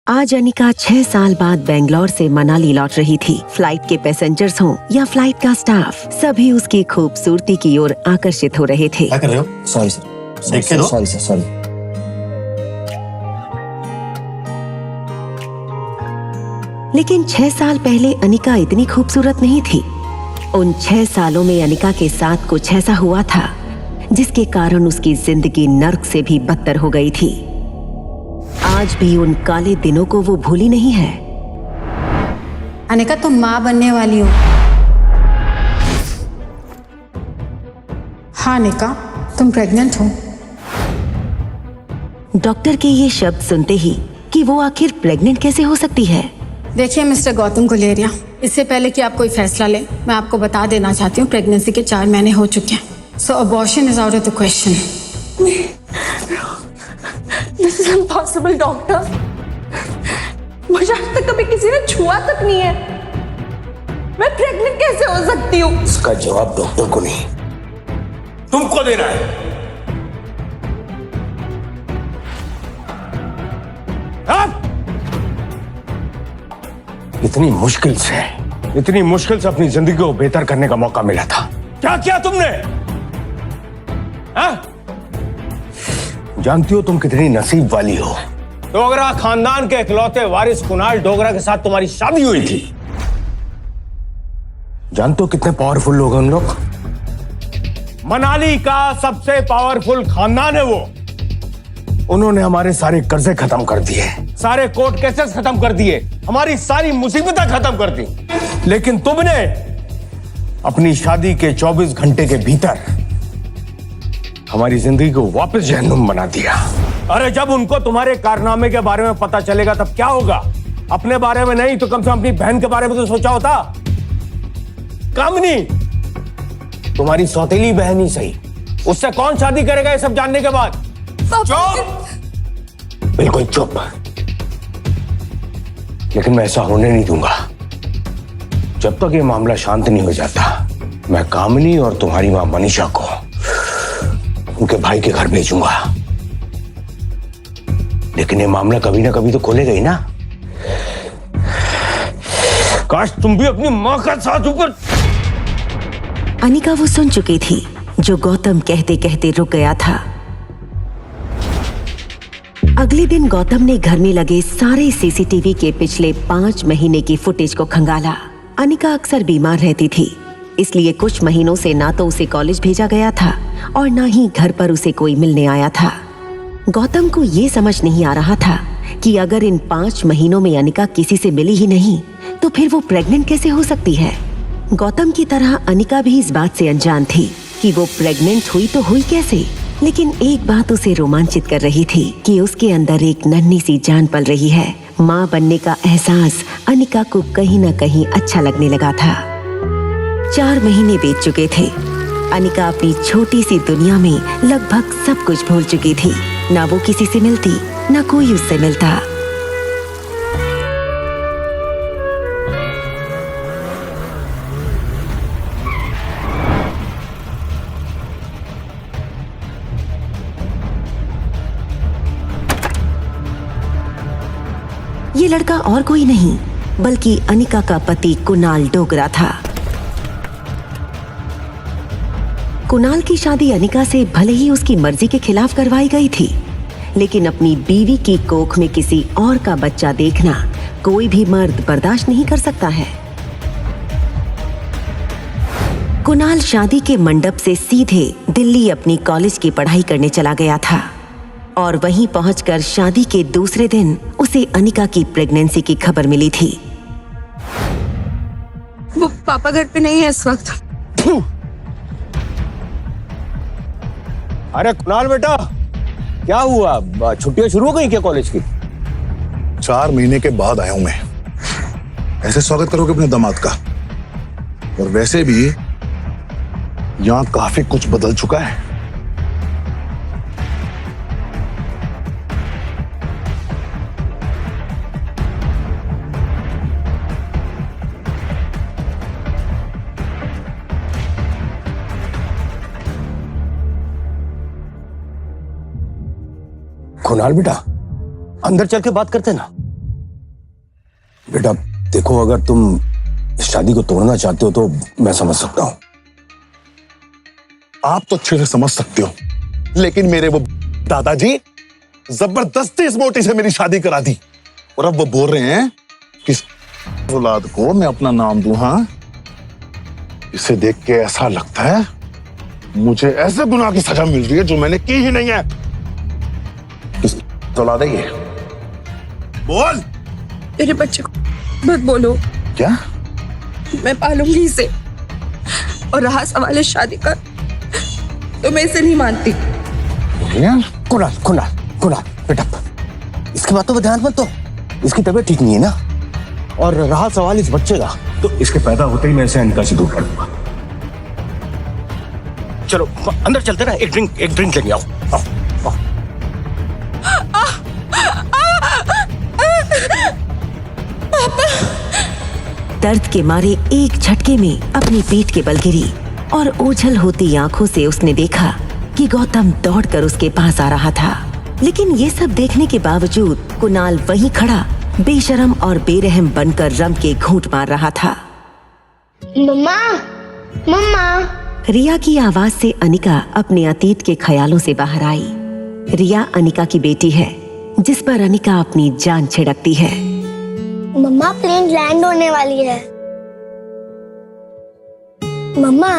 आज अनिका 6 साल बाद बेंगलोर से मनाली लौट रही थी। फ्लाइट के पैसेंजर्स हों या फ्लाइट का स्टाफ, सभी उसकी खूबसूरती की ओर आकर्षित हो रहे थे। क्या कर रहे हो? सॉरी सर, देख के दो। Sorry sir, sorry. लेकिन 6 साल पहले अनिका इतनी खूबसूरत नहीं थी। उन 6 सालों में अनिका के साथ कुछ ऐसा हुआ था जिसके कारण उसकी जिंदगी नर्क से भी बदतर हो गई थी। आज भी उन काले दिनों को वो भूली नहीं है। अनिका, तुम माँ बनने वाली हो। हाँ अनिका, तुम प्रेग्नेंट हो। डॉक्टर के ये शब्द सुनते ही कि वो आखिर प्रेग्नेंट कैसे हो सकती है। देखिए मिस्टर गौतम गुलेरिया, इससे पहले कि आप कोई फैसला लें, मैं आपको बता देना चाहती हूँ प्रेगनेंसी के 4 महीने हो चुके हैं। So abortion is out of the question. This is impossible doctor. मुझे आज तक कभी किसी ने छुआ तक नहीं है। मैं प्रेग्नेंट कैसे हो सकती हूँ? इसका जवाब डॉक्टर को नहीं, तुमको देना है। इतनी मुश्किल से अपनी जिंदगी को बेहतर करने का मौका मिला था। क्या किया तुमने? हाँ? जानती हो तुम कितनी नसीब वाली हो। डोगरा खानदान के इकलौते वारिस कुणाल डोगरा के साथ तुम्हारी शादी हुई थी। जानते हो कितने पावरफुल लोग हैं उन लोग। मनाली का सबसे पावरफुल खानदान है वो। उन्होंने हमारे सारे कर्जे खत्म कर दिए, सारे कोर्ट केसेस खत्म कर दिए, हमारी सारी मुसीबतें खत्म कर दी। लेकिन तुमने अपनी शादी के 24 घंटे के भीतर हमारी जिंदगी को वापस जहन्नुम बना दिया। अरे जब उनको तुम्हारे कारनामे के बारे में पता चलेगा तब क्या होगा? अपने बारे में नहीं तो कम से कम अपनी बहन के बारे में तो सोचा होता। कामनी, तुम्हारी सौतेली बहन ही सही, उससे कौन शादी करेगा ये सब जानने के बाद? चुप! बिल्कुल चुप। लेकिन मैं ऐसा होने नहीं दूंगा। जब तक ये मामला शांत नहीं हो जाता, मैं कामनी और तुम्हारी मां मनीषा को उनके भाई के घर भेजूंगा। लेकिन ये मामला कभी ना कभी तो खोलेगा ही ना। काश तुम भी अपनी मां का साथ ऊपर। अनिका वो सुन चुकी थी जो गौतम कहते कहते रुक गया था। अगले दिन गौतम ने घर में लगे सारे सीसीटीवी के पिछले 5 महीने की फुटेज को खंगाला। अनिका अक्सर बीमार रहती थी, इसलिए कुछ महीनों से ना तो उसे कॉलेज भेजा गया था और ना ही घर पर उसे कोई मिलने आया था। गौतम को ये समझ नहीं आ रहा था कि अगर इन 5 महीनों में अनिका किसी से मिली ही नहीं तो फिर वो प्रेग्नेंट कैसे हो सकती है। गौतम की तरह अनिका भी इस बात से अनजान थी कि वो प्रेग्नेंट हुई तो हुई कैसे। लेकिन एक बात उसे रोमांचित कर रही थी कि उसके अंदर एक नन्ही सी जान पल रही है। माँ बनने का एहसास अनिका को कहीं न कहीं अच्छा लगने लगा था। 4 महीने बीत चुके थे। अनिका अपनी छोटी सी दुनिया में लगभग सब कुछ भूल चुकी थी। ना वो किसी से मिलती, ना कोई उससे मिलता। ये लड़का और कोई नहीं बल्कि अनिका का पति कुणाल डोगरा था। कुणाल की शादी अनिका से भले ही उसकी मर्जी के खिलाफ करवाई गई थी, लेकिन अपनी बीवी की कोख में किसी और का बच्चा देखना कोई भी मर्द बर्दाश्त नहीं कर सकता है। कुणाल शादी के मंडप से सीधे दिल्ली अपनी कॉलेज की पढ़ाई करने चला गया था और वहीं पहुंचकर शादी के दूसरे दिन उसे अनिका की प्रेगनेंसी की खबर मिली थी। वो पापा घर पे नहीं है इस वक्त। अरे कुणाल बेटा, क्या हुआ? छुट्टियां शुरू हो गई क्या कॉलेज की? 4 महीने के बाद आया हूं मैं। ऐसे स्वागत करोगे अपने दामाद का? और वैसे भी यहां काफी कुछ बदल चुका है। कुणाल बेटा, अंदर चल के बात करते ना। बेटा देखो, अगर तुम इस शादी को तोड़ना चाहते हो तो मैं समझ सकता हूं। आप तो अच्छे से समझ सकते हो, लेकिन मेरे वो दादाजी जबरदस्ती इस मोटी से मेरी शादी करा दी, और अब वो बोल रहे हैं कि इस औलाद को मैं अपना नाम दूं। हाँ, इसे देख के ऐसा लगता है मुझे ऐसे गुनाह की सजा मिल रही है जो मैंने की ही नहीं है। किस औलाद है ये? बोल। मेरे बच्चे को मत बोलो। क्या? मैं पालूंगी इसे, और रहा सवाल है शादी का, तो मैं इसे नहीं मानती। कुणाल कुणाल कुणाल बेटा, इसकी बातों पर ध्यान मत दो, इसकी तबीयत ठीक नहीं है ना। और रहा सवाल इस बच्चे का, तो इसके पैदा होते ही मैं इसे अनिका से दूर कर दूंगा। चलो अंदर चलते ना, एक ड्रिंक लेके आओ। दर्द के मारे एक झटके में अपनी पीठ के बल गिरी और ओझल होती आंखों से उसने देखा कि गौतम दौड़कर उसके पास आ रहा था। लेकिन ये सब देखने के बावजूद कुणाल वहीं खड़ा बेशरम और बेरहम बनकर रम के घूंट मार रहा था। मम्मा, मम्मा। रिया की आवाज से अनिका अपने अतीत के ख्यालों से बाहर आई। रिया अनिका की बेटी है, जिस पर अनिका अपनी जान छिड़कती है। मम्मा, प्लेन लैंड होने वाली है। मम्मा,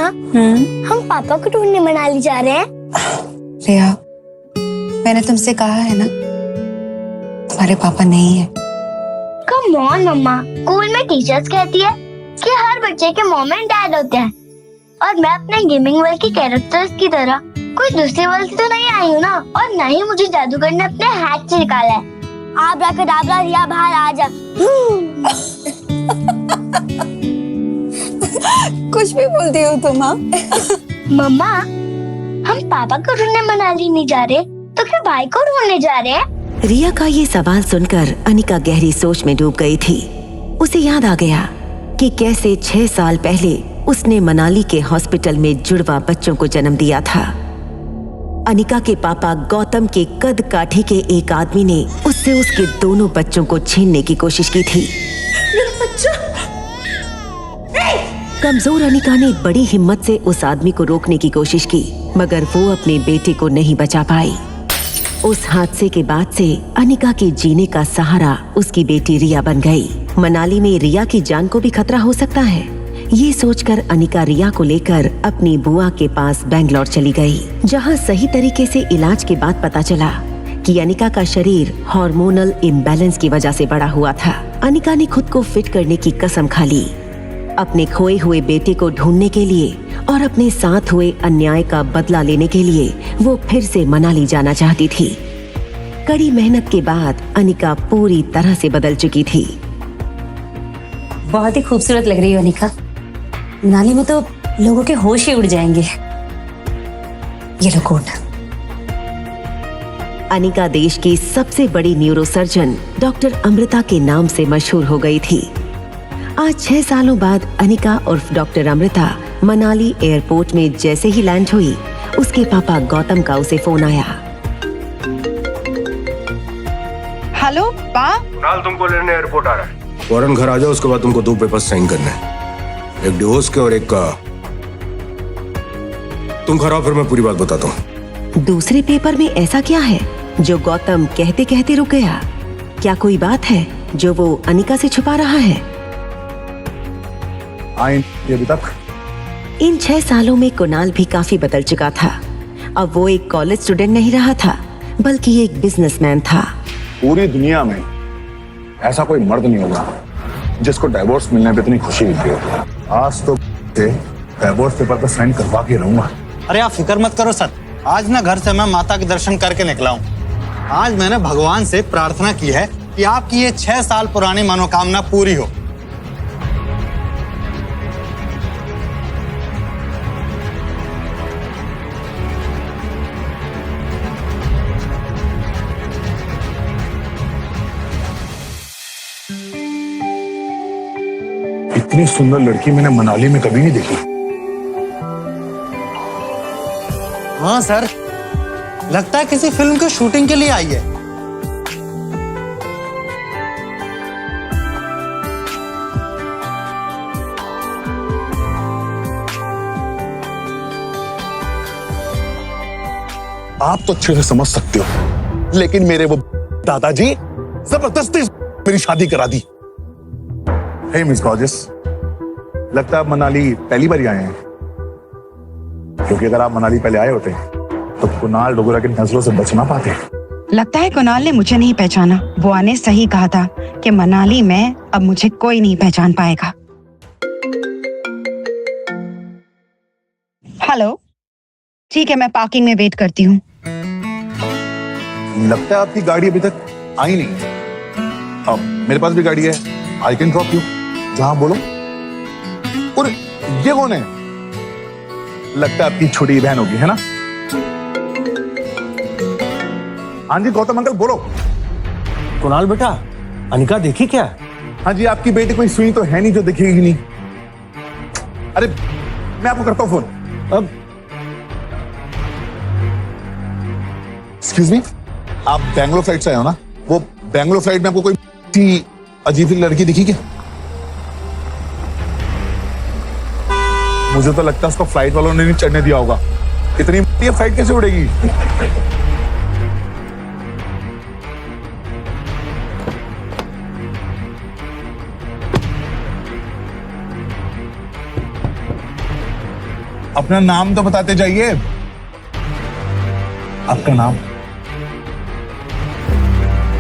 हम पापा को ढूंढने मनाली जा रहे हैं। रिया, मैंने तुमसे कहा है ना, तुम्हारे पापा नहीं है। कम ऑन मम्मा, स्कूल में टीचर्स कहती है कि हर बच्चे के मॉम एंड डैड होते हैं, और मैं अपने गेमिंग वर्ल्ड की कैरेक्टर्स की तरह कोई दूसरे वर्ल्ड से तो नहीं आई हूँ ना, और न ही मुझे जादूगर ने अपने हैट से निकाला है। आब्राकडाब्रा, रिया बाहर आ जा। कुछ भी बोलती हो तुम। हाँ मम्मा, हम पापा को ढूंढने मनाली नहीं जा रहे, तो क्या भाई को ढूंढने जा रहे हैं? रिया का ये सवाल सुनकर अनिका गहरी सोच में डूब गई थी। उसे याद आ गया कि कैसे 6 साल पहले उसने मनाली के हॉस्पिटल में जुड़वा बच्चों को जन्म दिया था। अनिका के पापा गौतम के कद काठी के एक आदमी ने उससे उसके दोनों बच्चों को छीनने की कोशिश की थी। कमजोर अनिका ने बड़ी हिम्मत से उस आदमी को रोकने की कोशिश की, मगर वो अपने बेटे को नहीं बचा पाई। उस हादसे के बाद से अनिका के जीने का सहारा उसकी बेटी रिया बन गई। मनाली में रिया की जान को भी खतरा हो सकता है, ये सोचकर अनिका रिया को लेकर अपनी बुआ के पास बेंगलोर चली गई, जहां सही तरीके से इलाज के बाद पता चला कि अनिका का शरीर हार्मोनल इम्बैलेंस की वजह से बड़ा हुआ था। अनिका ने खुद को फिट करने की कसम खा ली। अपने खोए हुए बेटे को ढूंढने के लिए और अपने साथ हुए अन्याय का बदला लेने के लिए वो फिर से मनाली जाना चाहती थी। कड़ी मेहनत के बाद अनिका पूरी तरह से बदल चुकी थी। बहुत ही खूबसूरत लग रही हो अनिका। मनाली में तो लोगों के होश ही उड़ जाएंगे। ये लो कोट। अनिका देश की सबसे बड़ी न्यूरोसर्जन डॉक्टर अमृता के नाम से मशहूर हो गई थी। आज 6 सालों बाद अनिका उर्फ डॉक्टर अमृता मनाली एयरपोर्ट में जैसे ही लैंड हुई, उसके पापा गौतम का उसे फोन आया। हेलो पा, कुणाल तुमको लेने एयरपोर्ट आ रहा है, फौरन घर आ जाओ। उसके बाद तुमको 2 पेपर साइन करने हैं, एक डिवोर्स के और एक का। तुम घर आओ, फिर मैं पूरी बात बताता हूँ। दूसरे पेपर में ऐसा क्या है जो गौतम कहते कहते रुक गया? क्या कोई बात है जो वो अनिका से छुपा रहा है? अभी तक इन 6 सालों में कुणाल भी काफी बदल चुका था। अब वो एक कॉलेज स्टूडेंट नहीं रहा था, बल्कि एक बिजनेसमैन था। पूरी दुनिया में ऐसा कोई मर्द नहीं होगा जिसको डिवोर्स मिलने पे इतनी खुशी मिलती हो। आज तो डिवोर्स पेपर पर साइन करवा के रहूंगा। अरे आप फिक्र मत करो सर, आज ना घर से मैं माता के दर्शन करके निकला हूँ। आज मैंने भगवान से प्रार्थना की है कि आपकी ये 6 साल पुरानी मनोकामना पूरी हो। इतनी सुंदर लड़की मैंने मनाली में कभी नहीं देखी। हाँ सर, लगता है किसी फिल्म की शूटिंग के लिए आई है। आप तो अच्छे से समझ सकते हो, लेकिन मेरे वो दादाजी जबरदस्ती मेरी शादी करा दी। हे मिस गॉर्जियस, लगता है आप मनाली पहली बार ही आए हैं, क्योंकि अगर आप मनाली पहले आए होते तो कुणाल डोगरा की नजरों से बच ना पाते। लगता है कुणाल ने मुझे नहीं पहचाना। वो आने सही कहा था कि मनाली में अब मुझे कोई नहीं पहचान पाएगा। हेलो, ठीक है, मैं पार्किंग में वेट करती हूँ। लगता है आपकी गाड़ी अभी तक आई नहीं। अब मेरे पास भी गाड़ी है, आई कैन ड्रॉप यू जहां बोलो। और ये कौन है? लगता है आपकी छोटी बहन होगी, है ना? हाँ जी गौतम अंकल बोलो। कुणाल बेटा, अनिका देखी क्या? हाँ जी, आपकी बेटी कोई सुई तो है नहीं जो दिखेगी नहीं। अरे मैं आपको करता हूं फोन। अब एक्सक्यूज मी, आप बैंगलोर फ्लाइट से आए हो ना? वो बैंगलोर फ्लाइट में आपको कोई अजीब सी लड़की दिखी क्या? मुझे तो लगता है उसको फ्लाइट वालों ने नहीं चढ़ने दिया होगा। इतनी फ्लाइट कैसे उड़ेगी? अपना नाम तो बताते जाइए। आपका नाम?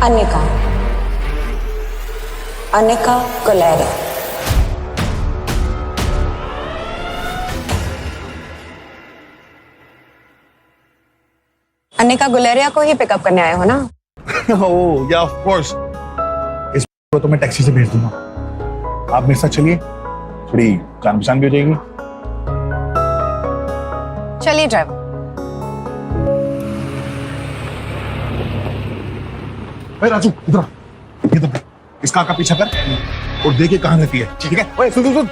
अनिका, अनिका गुलेरिया। अनिका गुलेरिया को ही पिकअप करने आए हो ना? ओह या ऑफ कोर्स। इसको तो मैं टैक्सी से भेज दूंगा। आप मेरे साथ चलिए, थोड़ी जान पहचान भी हो जाएगी। चलिए ड्राइवर। अरे राजू इधर आ। ये तो इस कार का पीछा कर और देखिए कहां रहती है। ठीक है? ओए सुन सुन सुन,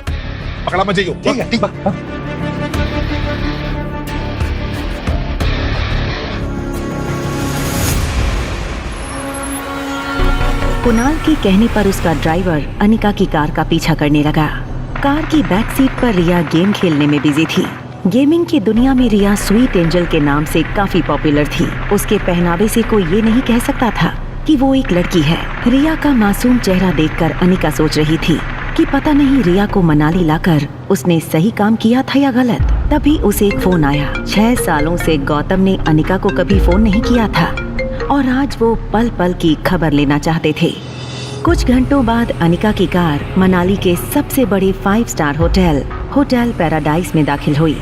पकड़ा मत जाइयो। ठीक है? ठीक है। कुणाल के कहने पर उसका ड्राइवर अनिका की कार का पीछा करने लगा। कार की बैक सीट पर रिया गेम खेलने में बिजी थी। गेमिंग की दुनिया में रिया स्वीट एंजल के नाम से काफी पॉपुलर थी। उसके पहनावे से कोई ये नहीं कह सकता था कि वो एक लड़की है। रिया का मासूम चेहरा देखकर अनिका सोच रही थी कि पता नहीं रिया को मनाली लाकर उसने सही काम किया था या गलत। तभी उसे एक फोन आया। 6 सालों से गौतम ने अनिका को कभी फोन नहीं किया था और आज वो पल पल की खबर लेना चाहते थे। कुछ घंटों बाद अनिका की कार मनाली के सबसे बड़े 5 स्टार होटल पैराडाइज में दाखिल हुई,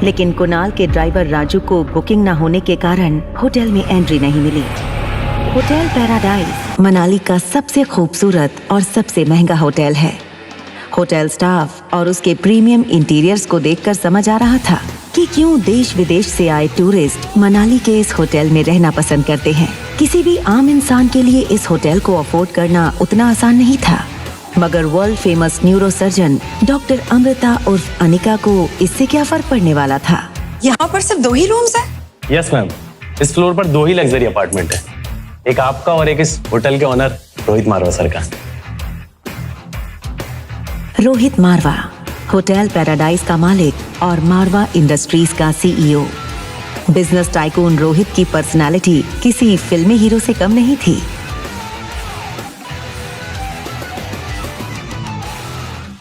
लेकिन कुणाल के ड्राइवर राजू को बुकिंग न होने के कारण होटल में एंट्री नहीं मिली। होटल पैराडाइज मनाली का सबसे खूबसूरत और सबसे महंगा होटल है। होटल स्टाफ और उसके प्रीमियम इंटीरियर्स को देखकर समझ आ रहा था कि क्यों देश विदेश से आए टूरिस्ट मनाली के इस होटल में रहना पसंद करते हैं। किसी भी आम इंसान के लिए इस होटल को अफोर्ड करना उतना आसान नहीं था, मगर world famous neuro surgeon doctor Amrita उर्फ अनिका को इससे क्या फर्क पड़ने वाला था। यहाँ पर सिर्फ 2 ही रूम्स हैं? यस मैम, इस फ्लोर पर 2 ही लग्जरी अपार्टमेंट है, एक आपका और एक इस होटल के ओनर रोहित मारवा सर का। रोहित मारवा होटल पैराडाइज का मालिक और मारवा इंडस्ट्रीज का सीईओ। बिजनेस टाइकून रोहित की पर्सनालिटी किसी फिल्मी हीरो से कम नहीं थी।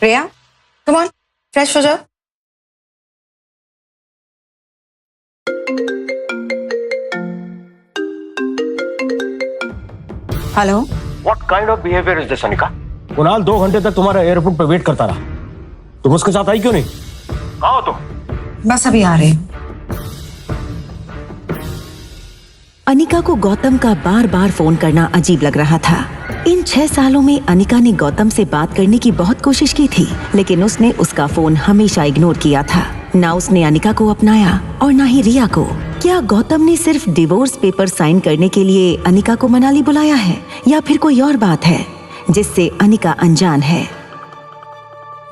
रिया, कम ऑन, फ्रेश हो जाओ। Hello, What kind of behavior is this, Anika? Kunal 2 घंटे तक तुम्हारा एयरपोर्ट पर वेट करता रहा, तुम उसके साथ आई क्यों नहीं? कहाँ हो तुम? बस अभी आ रहे हैं। अनिका को गौतम का बार बार फोन करना अजीब लग रहा था। इन 6 सालों में अनिका ने गौतम से बात करने की बहुत कोशिश की थी, लेकिन उसने उसका फोन हमेशा इग्नोर किया था। ना उसने अनिका को अपनाया और ना ही रिया को। क्या गौतम ने सिर्फ डिवोर्स पेपर साइन करने के लिए अनिका को मनाली बुलाया है, या फिर कोई और बात है जिससे अनिका अनजान है?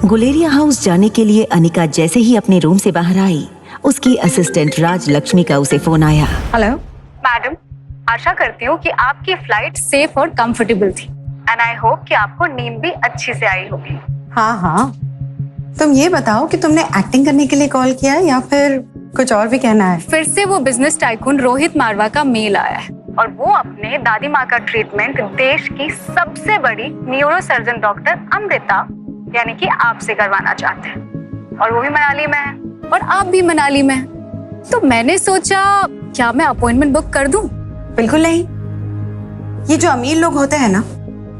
गुलेरिया हाउस जाने के लिए अनिका जैसे ही अपने रूम से बाहर आई, उसकी असिस्टेंट राज लक्ष्मी का उसे फोन आया। हेलो मैडम, आशा करती हूँ कि आपकी फ्लाइट सेफ और कंफर्टेबल थी एंड आई होप कि आपको नींद भी अच्छी से आई होगी। हाँ हाँ, तुम ये बताओ कि तुमने एक्टिंग करने के लिए कॉल किया है या फिर कुछ और भी कहना है? फिर से वो बिजनेस टाइकून रोहित मारवा का मेल आया है और वो अपने दादी माँ का ट्रीटमेंट देश की सबसे बड़ी न्यूरो सर्जन डॉक्टर अमृता यानी कि आपसे करवाना चाहते हैं और वो भी मनाली में है और आप भी मनाली में हैं। तो मैंने सोचा क्या मैं अपॉइंटमेंट बुक कर दूं? बिल्कुल नहीं। ये जो अमीर लोग होते हैं ना,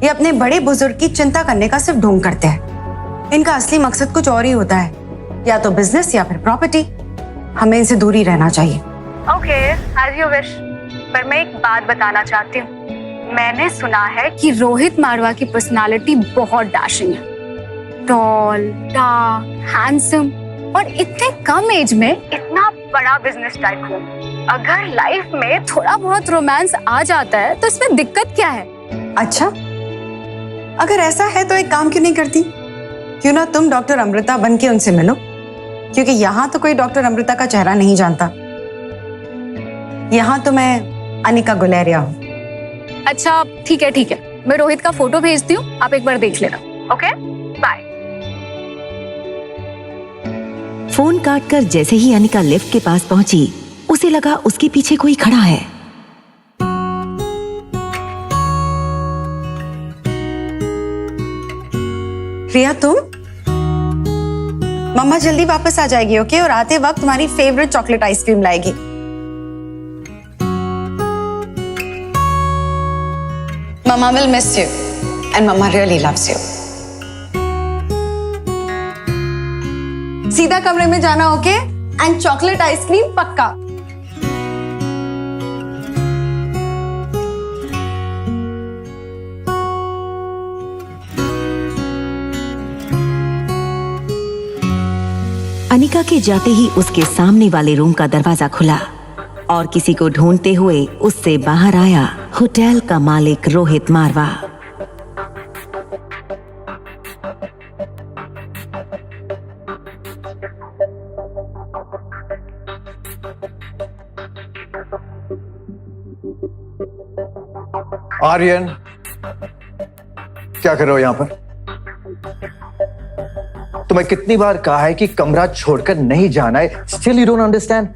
ये अपने बड़े बुजुर्ग की चिंता करने का सिर्फ ढोंग करते हैं। इनका असली मकसद कुछ और ही होता है, या तो बिजनेस या फिर प्रॉपर्टी। हमें इनसे दूर ही रहना चाहिए। Okay, as you wish. पर मैं एक बात बताना चाहती हूँ, मैंने सुना है कि रोहित मारवा की पर्सनालिटी बहुत डैशिंग है, टॉल, डार्क, हैंडसम और इतने कम एज में इतना बड़ा बिजनेस टाइकून। अगर लाइफ में थोड़ा बहुत रोमांस आ जाता है तो इसमें दिक्कत क्या है? अच्छा, अगर ऐसा है तो एक काम क्यों नहीं करती? क्यों ना तुम डॉक्टर अमृता बन के उनसे मिलो, क्योंकि यहाँ तो कोई डॉक्टर अमृता का चेहरा नहीं जानता। यहाँ तो मैं अनिका गुलेरिया हूँ। अच्छा ठीक है, मैं रोहित का फोटो भेजती हूँ, आप एक बार देख लेना। Okay, bye. फोन काटकर जैसे ही अनिका लिफ्ट के पास पहुंची, उसे लगा उसके पीछे कोई खड़ा है। रिया, तुम? मम्मा जल्दी वापस आ जाएगी, ओके? और आते वक्त तुम्हारी फेवरेट चॉकलेट आइसक्रीम लाएगी। मम्मा will miss you and mamma really loves you. सीधा कमरे में जाना, ओके? एंड चॉकलेट आइसक्रीम पक्का। अनिका के जाते ही उसके सामने वाले रूम का दरवाजा खुला और किसी को ढूंढते हुए उससे बाहर आया होटल का मालिक रोहित मारवा। आर्यन, क्या कर रहे हो यहां पर? तुम्हें कितनी बार कहा है कि कमरा छोड़कर नहीं जाना है, स्टिल यू डोंट अंडरस्टैंड?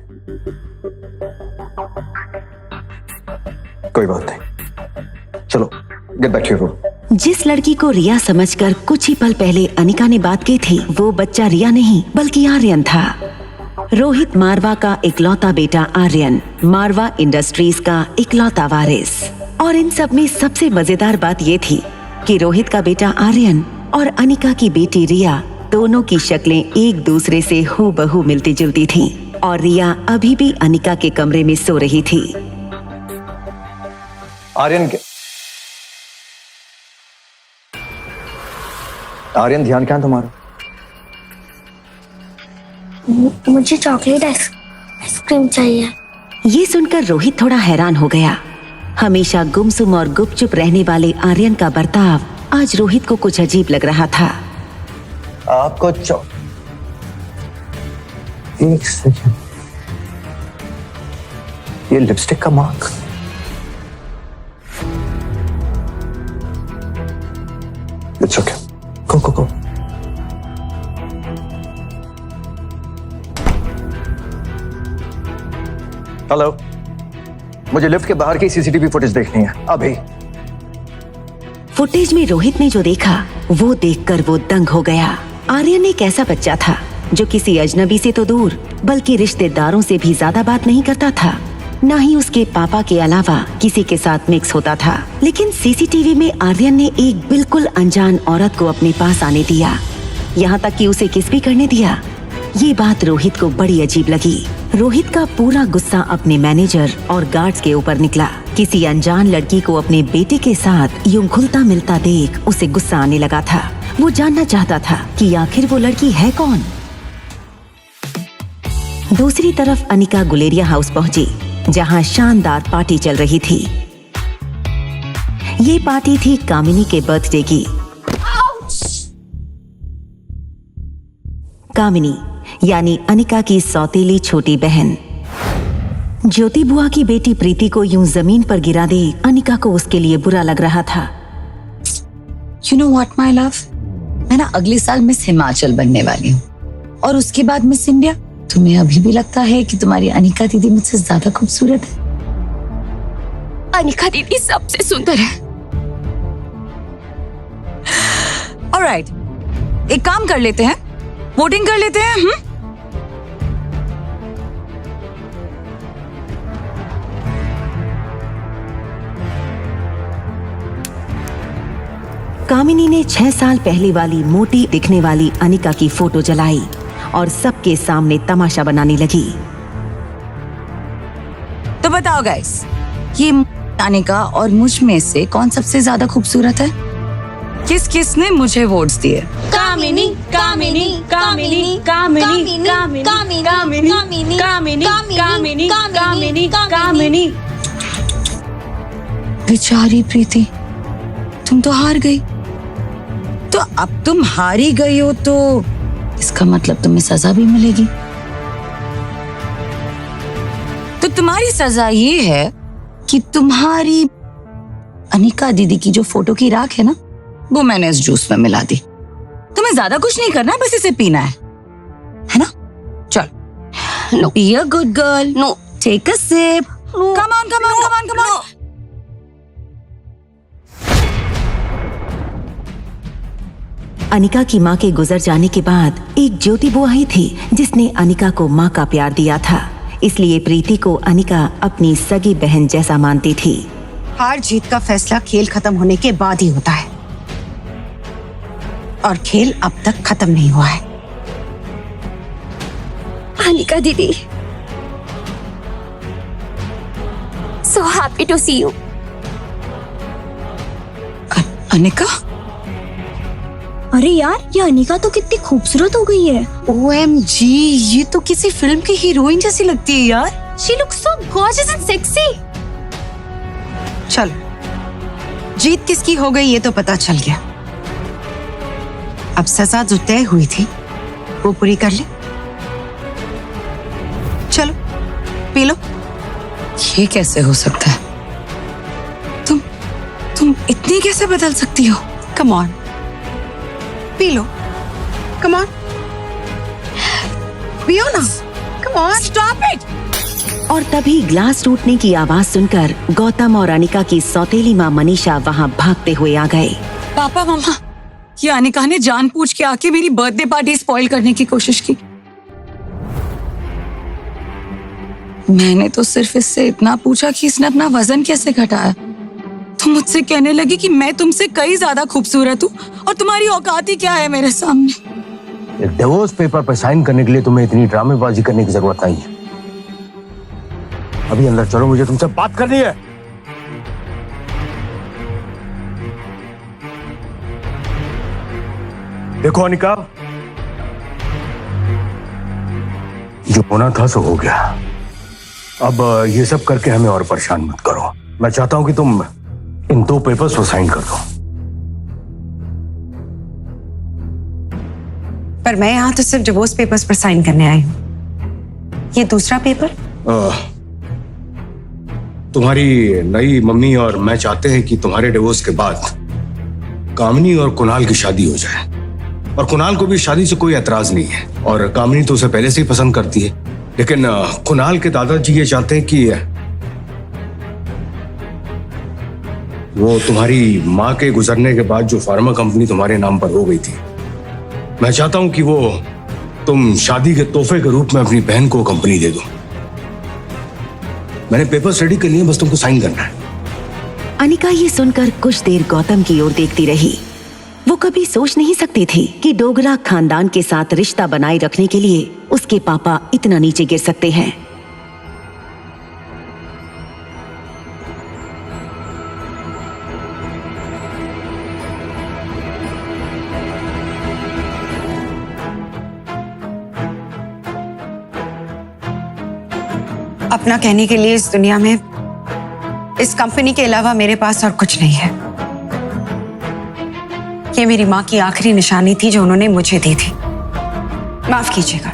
कोई बात नहीं, चलो get back to your room. जिस लड़की को रिया समझकर कुछ ही पल पहले अनिका ने बात की थी, वो बच्चा रिया नहीं बल्कि आर्यन था। रोहित मारवा का इकलौता बेटा आर्यन, मारवा इंडस्ट्रीज का इकलौता वारिस। और इन सब में सबसे मजेदार बात ये थी कि रोहित का बेटा आर्यन और अनिका की बेटी रिया दोनों की शक्लें एक दूसरे से हूबहू मिलती जुलती थीं और रिया अभी भी अनिका के कमरे में सो रही थी। आर्यन, ध्यान क्या है तुम्हारा? मुझे चॉकलेट आइसक्रीम चाहिए। ये सुनकर रोहित थोड़ा हैरान हो गया। हमेशा गुमसुम और गुपचुप रहने वाले आर्यन का बर्ताव आज रोहित को कुछ अजीब लग रहा था। आपको एक सेकंड, ये लिपस्टिक का mark. It's okay, go. Hello, मुझे लिफ्ट के बाहर की सीसीटीवी फुटेज देखनी है अभी। फुटेज में रोहित ने जो देखा वो देखकर वो दंग हो गया। आर्यन एक ऐसा बच्चा था जो किसी अजनबी से तो दूर बल्कि रिश्तेदारों से भी ज्यादा बात नहीं करता था, न ही उसके पापा के अलावा किसी के साथ मिक्स होता था। लेकिन सीसीटीवी में आर्यन ने एक बिल्कुल अनजान औरत को अपने पास आने दिया, यहाँ तक कि उसे किस भी करने दिया। ये बात रोहित को बड़ी अजीब लगी। रोहित का पूरा गुस्सा अपने मैनेजर और गार्ड्स के ऊपर निकला। किसी अनजान लड़की को अपने बेटे के साथ यूं घुलता मिलता देख उसे गुस्सा आने लगा था। वो जानना चाहता था कि आखिर वो लड़की है कौन। दूसरी तरफ अनिका गुलेरिया हाउस पहुंची, जहां शानदार पार्टी चल रही थी। ये पार्टी थी कामिनी के बर्थडे की। कामिनी यानी अनिका की सौतेली छोटी बहन। ज्योति बुआ की बेटी प्रीति को यूं जमीन पर गिरा दे अनिका को उसके लिए बुरा लग रहा था। You know what, my love? मैं ना अगले साल मिस हिमाचल बनने वाली हूँ और उसके बाद मिस इंडिया तुम्हें अभी भी लगता है कि तुम्हारी अनिका दीदी मुझसे ज्यादा खूबसूरत है? अनिका दीदी सबसे सुंदर है। ऑलराइट, एक काम कर लेते हैं, वोटिंग कर लेते हैं। कामिनी ने 6 साल पहले वाली मोटी दिखने वाली अनिका की फोटो जलाई और सबके सामने तमाशा बनाने लगी। तो बताओ गाइस, ये अनिका और मुझ में से कौन सबसे ज्यादा खूबसूरत है? किस किस ने मुझे वोट्स दिए? कामिनी, कामिनी, कामिनी, कामिनी, कामिनी, कामिनी, कामिनी, कामिनी, कामिनी, कामिनी। बेचारी प्रीति, तुम तो हार गई। तो अब तुम हारी गई हो तो इसका मतलब तुम्हें सजा भी मिलेगी। तो तुम्हारी सजा ये है कि तुम्हारी अनिका दीदी की जो फोटो की राख है ना, वो मैंने इस जूस में मिला दी। तुम्हें ज्यादा कुछ नहीं करना है, बस इसे पीना है ना? चल, be a good girl, no, take a sip, come on, come on, come on, come on. Anika की माँ के गुजर जाने के बाद एक ज्योति बुआ ही थी जिसने अनिका को माँ का प्यार दिया था, इसलिए प्रीति को अनिका अपनी सगी बहन जैसा मानती थी। हार जीत का फैसला खेल खत्म होने के बाद ही होता है, और खेल अब तक खत्म नहीं हुआ है। अनिका दीदी, so happy to see you. Anika? अरे यार, ये अनिका तो कितनी खूबसूरत हो गई है। OMG, ये तो किसी फिल्म की हीरोइन जैसी लगती है यार। She looks so gorgeous and sexy. चलो, जीत किसकी हो गई ये तो पता चल गया। अब सजा जो तय हुई थी वो पूरी कर ले। चलो, पी लो। ये कैसे हो सकता है? तुम इतनी कैसे बदल सकती हो? Come on, P low. Come on, पियो ना। Come on, stop it. और तभी ग्लास टूटने की आवाज सुनकर गौतम और अनिका की सौतेली माँ मनीषा वहाँ भागते हुए आ गए। पापा, मम्मा, ये अनिका ने जानबूझ के आके मेरी बर्थडे पार्टी स्पॉइल करने की कोशिश की। मैंने तो सिर्फ इससे इतना पूछा कि इसने अपना वजन कैसे घटाया, तो मुझसे कहने लगी कि मैं तुमसे कई ज्यादा खूबसूरत हूँ और तुम्हारी औकात ही क्या है मेरे सामने। डिवोर्स पेपर पर साइन करने के लिए तुम्हें इतनी ड्रामेबाजी करने की जरूरत नहीं है। अभी अंदर चलो, मुझे तुमसे बात करनी है। देखो अनिका, जो होना था सो हो गया। अब ये सब करके हमें और परेशान मत करो। मैं चाहता हूं कि तुम इन 2 पेपर्स को साइन कर दो। पर मैं यहाँ तो सिर्फ डिवोर्स पेपर्स पर साइन करने आई हूँ। ये दूसरा पेपर? तुम्हारी नई मम्मी और मैं चाहते हैं कि तुम्हारे डिवोर्स के बाद कामिनी और कुणाल की शादी हो जाए। और कुणाल को भी शादी से कोई एतराज नहीं है, और कामिनी तो उसे पहले से ही पसंद करती है। लेकिन कुणाल के दादाजी ये चाहते हैं कि वो तुम्हारी माँ के गुजरने के बाद जो फार्मा कंपनी तुम्हारे नाम पर हो गई थी, मैं चाहता हूं कि वो तुम शादी के तोहफे के रूप में अपनी बहन को कंपनी दे दो। मैंने पेपर्स रेडी कर लिए, बस तुमको साइन करना है। अनिका ये सुनकर कुछ देर गौतम की ओर देखती रही। वो कभी सोच नहीं सकती थी कि डोगरा खानदान के साथ रिश्ता बनाए रखने के लिए उसके पापा इतना नीचे गिर सकते हैं। अपना कहने के लिए इस दुनिया में इस कंपनी के अलावा मेरे पास और कुछ नहीं है। ये मेरी माँ की आखिरी निशानी थी जो उन्होंने मुझे दी थी। माफ कीजिएगा,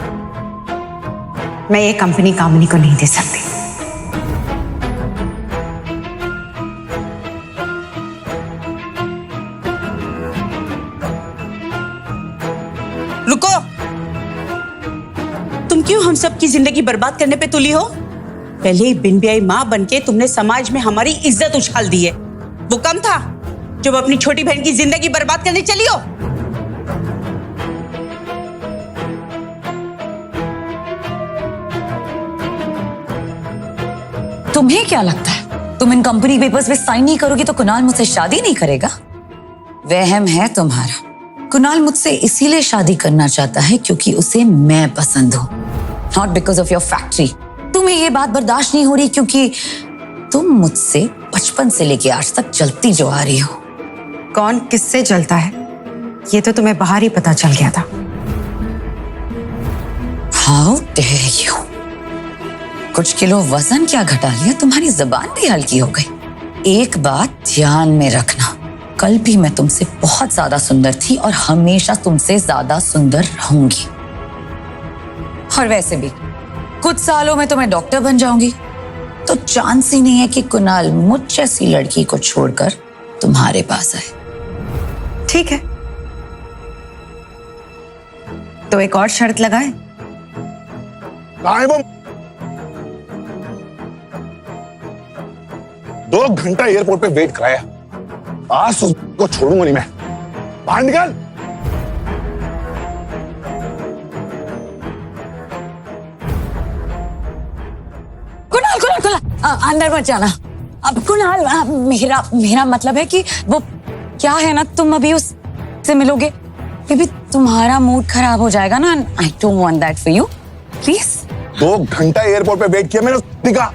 मैं ये कंपनी कामिनी को नहीं दे सकती। रुको, तुम क्यों हम सब की जिंदगी बर्बाद करने पे तुली हो? पहले ही बिन ब्याही माँ बनके तुमने समाज में हमारी इज्जत उछाल दी है। वो कम था जब अपनी छोटी बहन की जिंदगी बर्बाद करने चली हो। तुम्हें क्या लगता है तुम इन कंपनी पेपर्स पे साइन नहीं करोगी तो कुणाल मुझसे शादी नहीं करेगा? वहम है तुम्हारा। कुणाल मुझसे इसीलिए शादी करना चाहता है क्योंकि उसे मैं पसंद हूं, not because of your factory. तुम्हें ये बात बर्दाश्त नहीं हो रही क्योंकि तुम मुझसे बचपन से लेके आज तक जलती जो आ रही हो। कौन किससे जलता है ये तो तुम्हें बाहर ही पता चल गया था। How dare you! कुछ किलो वजन क्या घटा लिया, तुम्हारी जुबान भी हल्की हो गई। एक बात ध्यान में रखना, कल भी मैं तुमसे बहुत ज्यादा सुंदर थी और हमेशा तुमसे ज्यादा सुंदर रहूंगी। और वैसे भी कुछ सालों में तो मैं डॉक्टर बन जाऊंगी, तो चांस ही नहीं है कि कुणाल मुझ जैसी लड़की को छोड़कर तुम्हारे पास आए। ठीक है, तो एक और शर्त लगाए। कहाँ है वो? 2 घंटा एयरपोर्ट पे वेट कराया, आज तो उसको छोड़ूंगा नहीं मैं। बाहर निकल। कुणाल कुणाल कुणाल अंदर मत जाना। अब कुणाल मेरा मतलब है कि वो क्या है ना, तुम अभी उससे मिलोगे बेबी, तुम्हारा मूड खराब हो जाएगा ना। I don't want that for you, please. 2 घंटा एयरपोर्ट पे वेट किया मैंने, दिखा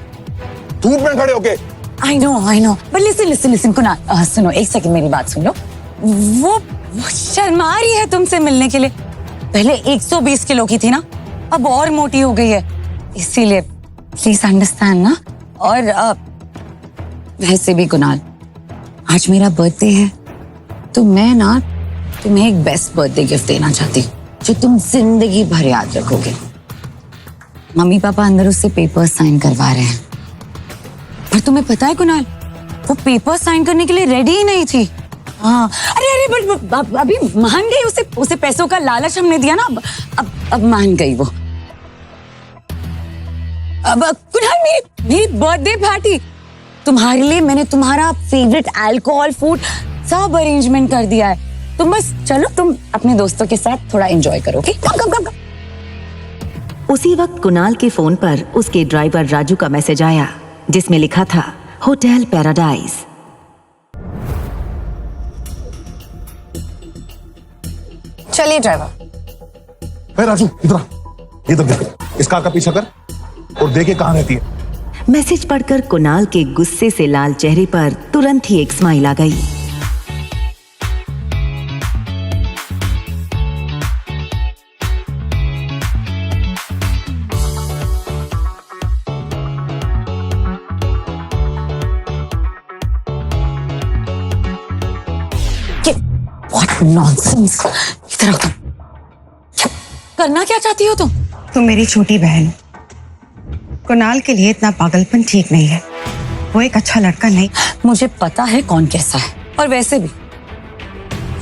धूप में खड़े होके। I know, but listen, Kunal सुनो, एक सेकंड मेरी बात सुन लो। वो शर्मा रही है तुमसे मिलने के लिए। पहले 120 किलो की थी ना, अब और मोटी हो गई है, इसीलिए प्लीज अंडरस्टैंड ना। और वैसे भी कुणाल, आज मेरा बर्थडे है, तो मैं ना तुम्हें एक बेस्ट बर्थडे गिफ्ट देना चाहती हूँ जो तुम जिंदगी भर याद रखोगे। मम्मी पापा अंदर उससे पेपर साइन करवा रहे हैं, पर तुम्हें पता है कुणाल, वो पेपर साइन करने के लिए रेडी ही नहीं थी। हाँ, अरे बट अभी मान गई, उसे पैसों का लालच हमने दिया ना, अब मान गई वो। अब कुणाल, मेरी बर्थडे पार्टी तुम्हारे लिए मैंने तुम्हारा फेवरेट अल्कोहल फूड सब अरेंजमेंट कर दिया है। तुम बस चलो, तुम अपने दोस्तों के साथ थोड़ा एंजॉय करो, ओके? कम। उसी वक्त कुणाल के फोन पर उसके ड्राइवर राजू का मैसेज आया जिसमें लिखा था होटल पैराडाइज। चलिए ड्राइवर। ए राजू, इधर आ, इधर देख, इस कार का पीछा कर और देखे कहाँ रहती है। मैसेज पढ़कर कुणाल के गुस्से से लाल चेहरे पर तुरंत ही एक स्माइल आ गई। नॉनसेंस! इधर आओ तुम। करना क्या चाहती हो तुम? तुम मेरी छोटी बहन, कुणाल के लिए इतना पागलपन ठीक नहीं है। वो एक अच्छा लड़का नहीं। मुझे पता है कौन कैसा है, और वैसे भी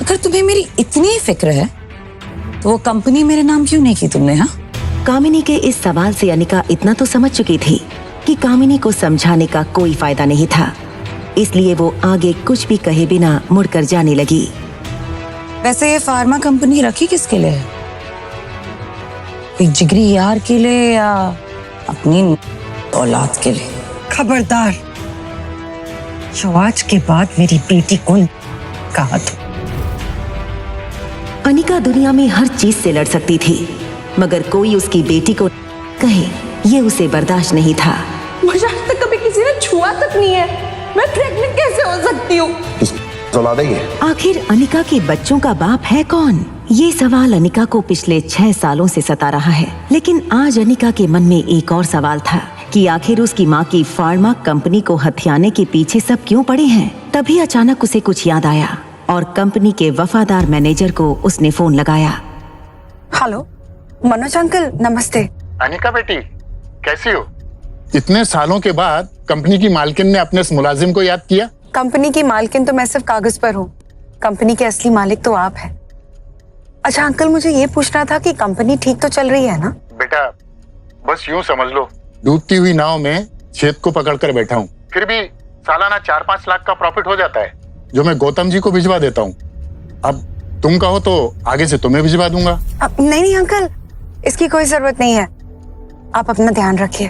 अगर तुम्हें मेरी इतनी फिक्र है तो वो कंपनी मेरे नाम क्यों नहीं की तुमने? हाँ, कामिनी के इस सवाल से अनिका इतना तो समझ चुकी थी कि कामिनी को समझाने का कोई फायदा नहीं था, इसलिए वो आगे कुछ भी कहे बिना मुड़कर जाने लगी। वैसे ये फार्मा कंपनी रखी किसके लिए है? एक जिगरी यार के लिए या अपनी औलाद के लिए? खबरदार, जो आज के बाद मेरी बेटी को कहा था। अनिका दुनिया में हर चीज से लड़ सकती थी, मगर कोई उसकी बेटी को कहे ये उसे बर्दाश्त नहीं था। मुझे आज तक कभी किसी ने छुआ तक नहीं है, मैं प्रेग्नेंट कैसे हो सकती हूँ? आखिर अनिका के बच्चों का बाप है कौन? ये सवाल अनिका को पिछले 6 सालों से सता रहा है, लेकिन आज अनिका के मन में एक और सवाल था कि आखिर उसकी माँ की फार्मा कंपनी को हथियाने के पीछे सब क्यों पड़े हैं। तभी अचानक उसे कुछ याद आया और कंपनी के वफादार मैनेजर को उसने फोन लगाया। हेलो मनोज अंकल, नमस्ते। अनिका बेटी, कैसी हो? इतने सालों के बाद कंपनी की मालकिन ने अपने इस मुलाजिम को याद किया। कंपनी की मालकिन तो मैं सिर्फ कागज पर हूँ, कंपनी के असली मालिक तो आप हैं। अच्छा अंकल, मुझे ये पूछना था कि कंपनी ठीक तो चल रही है ना? बेटा, बस यूं समझ लो, डूबती हुई नाव में छेद को पकड़कर बैठा हूँ। फिर भी सालाना 4-5 लाख का प्रॉफिट हो जाता है, जो मैं गौतम जी को भिजवा देता हूँ। अब तुम कहो तो आगे से तुम्हें भिजवा दूंगा। नहीं नहीं अंकल, इसकी कोई जरूरत नहीं है। आप अपना ध्यान रखिए।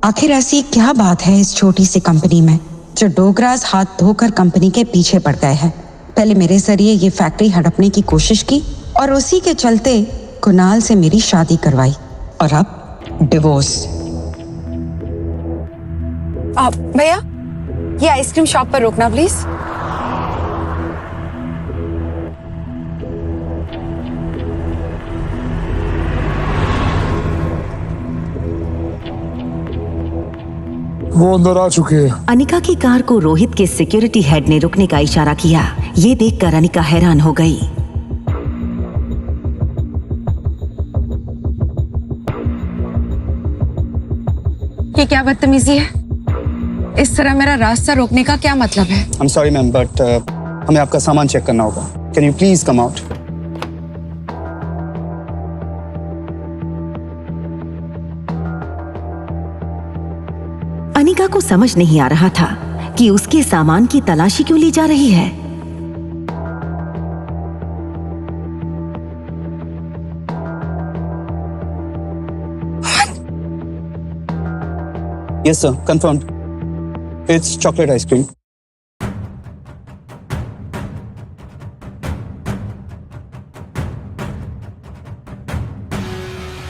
आखिर ऐसी क्या बात है इस छोटी सी कंपनी में जो डोगराज हाथ धोकर कंपनी के पीछे पड़ गए हैं। पहले मेरे जरिए ये फैक्ट्री हड़पने की कोशिश की और उसी के चलते कुणाल से मेरी शादी करवाई और अब डिवोर्स। भैया, ये आइसक्रीम शॉप पर रोकना प्लीज। वो अंदर आ चुके हैं। अनिका की कार को रोहित के सिक्योरिटी हेड ने रुकने का इशारा किया। ये देखकर अनिका हैरान हो गई। ये क्या बदतमीजी है? इस तरह मेरा रास्ता रोकने का क्या मतलब है? I'm sorry मैम, बट हमें आपका सामान चेक करना होगा। Can you please come out? Anika को समझ नहीं आ रहा था कि उसके सामान की तलाशी क्यों ली जा रही है। Yes sir, confirmed. It's chocolate ice cream.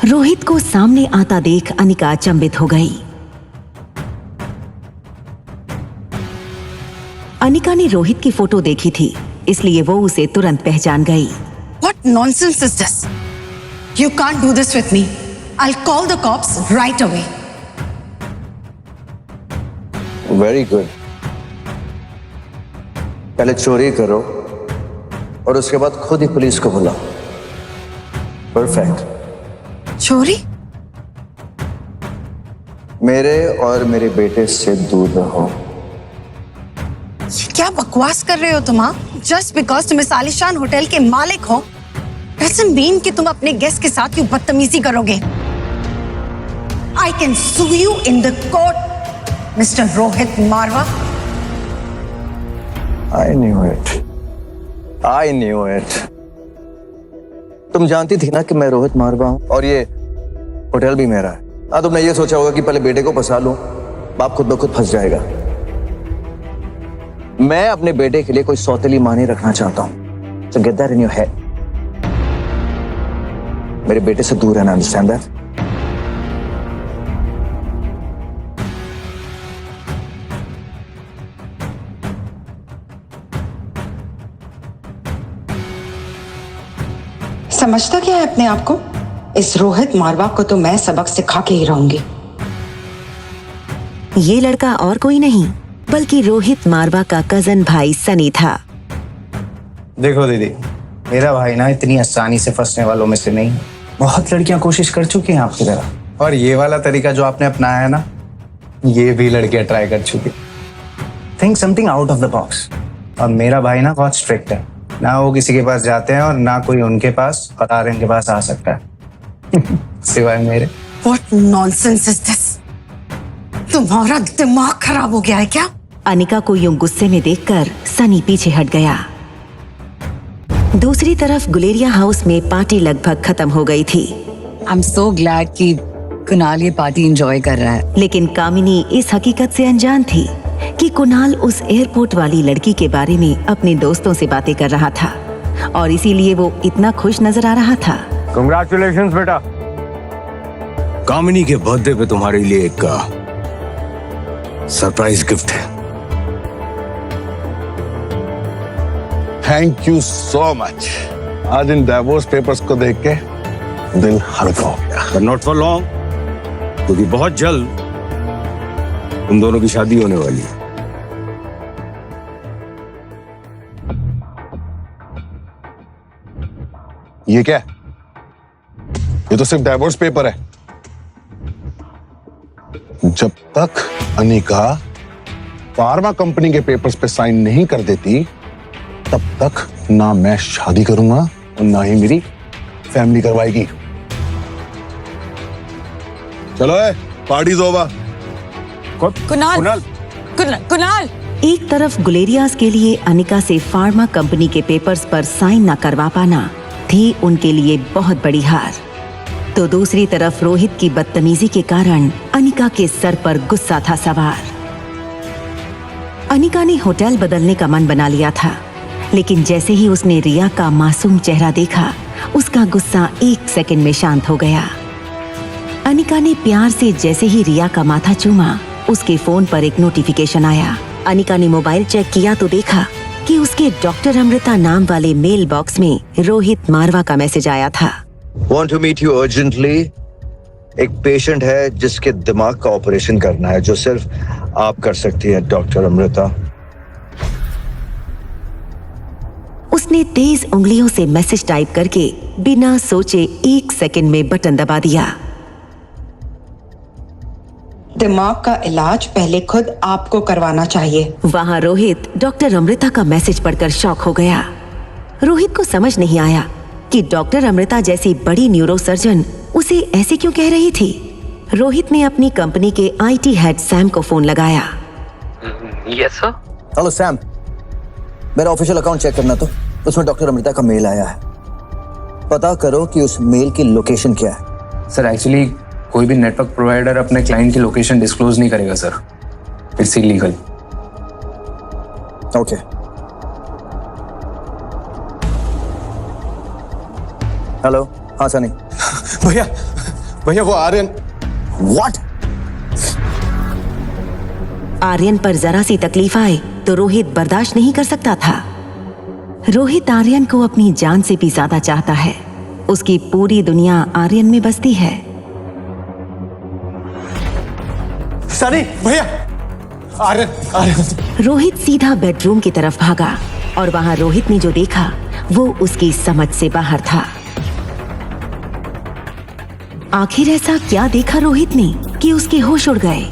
Rohit को सामने आता देख अनिका अचंभित हो गई। अनिका ने रोहित की फोटो देखी थी, इसलिए वो उसे तुरंत पहचान गई। What nonsense is this? You can't do this with me. I'll call the cops right away. Very good. पहले चोरी करो और उसके बाद खुद ही पुलिस को बुलाओ। परफेक्ट। चोरी? मेरे और मेरे बेटे से दूर रहो। क्या बकवास कर रहे हो तुम? जस्ट बिकॉज तुम इस आलीशान होटल के मालिक हो डजंट मीन कि तुम अपने गेस्ट के साथ यूं बदतमीजी करोगे। I can sue you in the court, mister Rohit Marwah. I knew it. I knew it. तुम जानती थी ना कि मैं रोहित मारवा हूं और ये होटल भी मेरा है। हाँ, तुमने ये सोचा होगा कि पहले बेटे को फंसा लूं, बाप खुद ब खुद फंस जाएगा। मैं अपने बेटे के लिए कोई सौतेली मां नहीं रखना चाहता हूं। So get that in your head. मेरे बेटे से दूर रहना, understand that? समझता क्या है अपने आप को? इस रोहित मारवा को तो मैं सबक सिखा के ही रहूंगी। ये लड़का और कोई नहीं बल्कि रोहित मारवा का कजन भाई सनी था। देखो दीदी, मेरा भाई ना इतनी आसानी से फंसने वालों में से नहीं। बहुत लड़कियां कोशिश कर चुकी हैं आपकी तरह, और ये वाला तरीका जो आपने अपनाया है ना, ये भी लड़कियां ट्राई कर चुकी। Think something out of the box. और मेरा भाई ना बहुत स्ट्रिक्ट है, ना वो किसी के पास जाते हैं और ना कोई उनके पास और इनके पास आ सकता है सिवाय मेरे। What nonsense is this? तुम्हारा दिमाग खराब हो गया है क्या? अनिका को यूं गुस्से में देखकर सनी पीछे हट गया। दूसरी तरफ गुलेरिया हाउस में पार्टी लगभग खत्म हो गई थी। I'm so glad कि कुणाल ये पार्टी एंजॉय कर रहा है। लेकिन कामिनी इस हकीकत से अनजान थी कि कुणाल उस एयरपोर्ट वाली लड़की के बारे में अपने दोस्तों से बातें कर रहा था और इसीलिए वो इतना खुश नजर आ रहा था। कंग्रेचुलेशंस बेटा। कामिनी के बर्थडे पे तुम्हारे लिए एक सरप्राइज गिफ्ट है। Thank you so much. आज इन डिवोर्स पेपर्स को देख के दिल हल्का हो गया। बट नॉट फॉर लॉन्ग, क्योंकि बहुत जल्द तुम दोनों की शादी होने वाली है। ये क्या है? ये तो सिर्फ डिवोर्स पेपर है। जब तक अनिका फार्मा कंपनी के पेपर्स पे साइन नहीं कर देती, तब तक ना मैं शादी करूंगा और ना ही मेरी फैमिली करवाएगी। चलो पार्टीज ओवर। कुणाल कुणाल एक तरफ गुलेरियास के लिए अनिका से फार्मा कंपनी के पेपर्स पर साइन न करवा पाना थी उनके लिए बहुत बड़ी हार, तो दूसरी तरफ रोहित की बदतमीजी के कारण अनिका के सर पर गुस्सा था सवार। अनिका ने होटल बदलने का मन बना लिया था, लेकिन जैसे ही उसने रिया का मासूम चेहरा देखा, उसका गुस्सा 1 सेकंड में शांत हो गया। अनिका ने प्यार से जैसे ही रिया का माथा चूमा, उसके फोन पर एक नोटिफिकेशन आया। अनिका ने मोबाइल चेक किया तो देखा कि उसके डॉक्टर अमृता नाम वाले मेल बॉक्स में रोहित मारवा का मैसेज आया था। Want to meet you urgently? एक पेशेंट है जिसके दिमाग का ऑपरेशन करना है, जो सिर्फ आप कर सकती हैं डॉक्टर अमृता। उसने तेज उंगलियों से मैसेज टाइप करके बिना सोचे 1 सेकंड में बटन दबा दिया। दिमाग का इलाज पहले खुद आपको करवाना चाहिए। वहां रोहित डॉक्टर अमृता का मैसेज पढ़कर शॉक हो गया। रोहित को समझ नहीं आया कि डॉक्टर अमृता जैसी बड़ी न्यूरो सर्जन उसे ऐसे क्यों कह रही थी। रोहित ने अपनी कंपनी के आईटी हेड सैम को फोन लगाया। Yes sir. हेलो सैम, मेरा ऑफिशियल अकाउंट चेक करना, तो उसमें डॉक्टर अमृता का मेल आया है। पता करो कि उस मेल की लोकेशन क्या है। सर एक्चुअली कोई भी नेटवर्क प्रोवाइडर अपने क्लाइंट की लोकेशन डिस्क्लोज नहीं करेगा sir, it's illegal. Okay. Hello, हाँ सनी। भैया वो आर्यन। व्हाट? आर्यन पर जरा सी तकलीफ आए तो रोहित बर्दाश्त नहीं कर सकता था। रोहित आर्यन को अपनी जान से भी ज्यादा चाहता है। उसकी पूरी दुनिया आर्यन में बसती है। सनी भैया, आर्यन। रोहित सीधा बेडरूम की तरफ भागा और वहां रोहित ने जो देखा वो उसकी समझ से बाहर था। आखिर ऐसा क्या देखा रोहित ने कि उसके होश उड़ गए।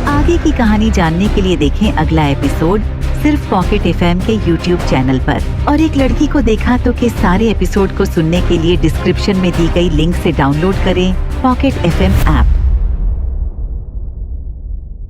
आगे की कहानी जानने के लिए देखें अगला एपिसोड सिर्फ पॉकेट एफएम के YouTube चैनल पर। और एक लड़की को देखा तो के सारे एपिसोड को सुनने के लिए डिस्क्रिप्शन में दी गई लिंक से डाउनलोड करें पॉकेट एफएम ऐप।